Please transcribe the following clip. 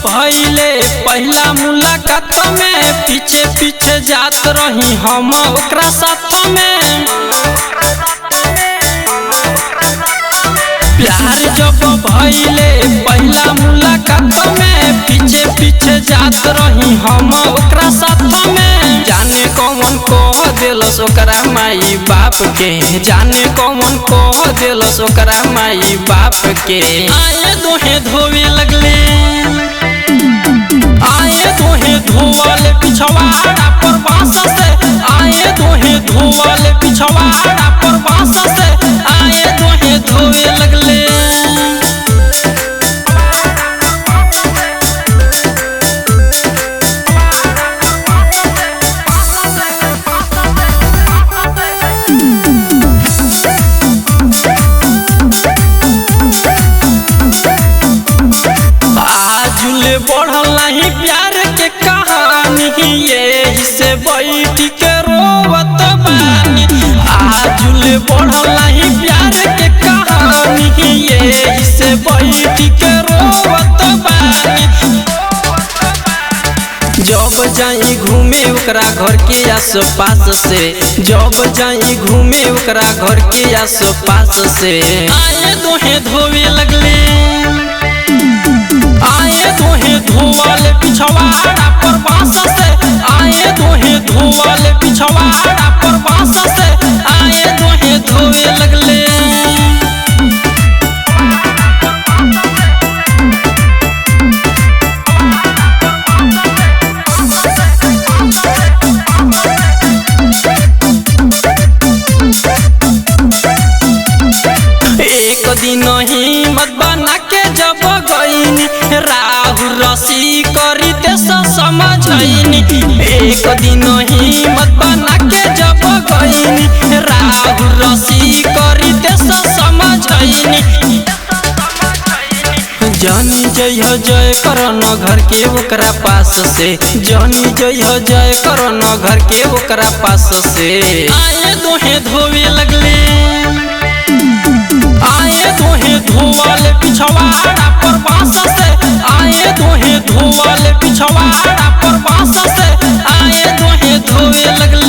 भइले पहला मुलाकात में पीछे पीछे जात रही हम ओकरा साथ में। प्यार जब भइले पहला मुलाकात में पीछे पीछे जात रही हम ओकरा साथ में। जाने कौन कह देलस ओकरा माई बाप के, जाने कौन कह देलस ओकरा माई बाप के। आए दोहे धोवे लगले, आए दोहे धोवल पिछवाड़ा पर बांस से, आए दोहे धोवल पिछवाड़ा पर बांस से, आए दोहे धोवे लगले। आजुले बढ़ल नहीं प्यार के कहानी, ये से बैठ के रोवत बानी। आजुले बढ़ल नहीं प्यार के कहानी, ये से बैठ के रोवत बानी। जब जाई घूमे ओकरा घर के आस पास से, जब जाई घूमे ओकरा घर के आस पास से, आए दोहे धोवे लगले, आए दोहे धोवल पिछवाड़ा पर बांस से, आए दोहे धोवल पिछवाड़ा पर बांस से, आए दोहे धोवे लगले। एक दिन हिम्मत बना के जब गईनी, राहु रसी करी ते समझनी। एक दिन हिम्मत बना के जब गईनी, राहु रसी करी ते समझनी। जानी जय जय करन घर के ओकरा पास से, जानी जय जय करन घर के ओकरा पास से, आए दोहे धोवे लगले, आए दोहे धोवल पिछवाड़ा पर बांस से, आए दोहे धोवल पिछवाड़ा पर बांस से, आए दोहे धोवे लगले।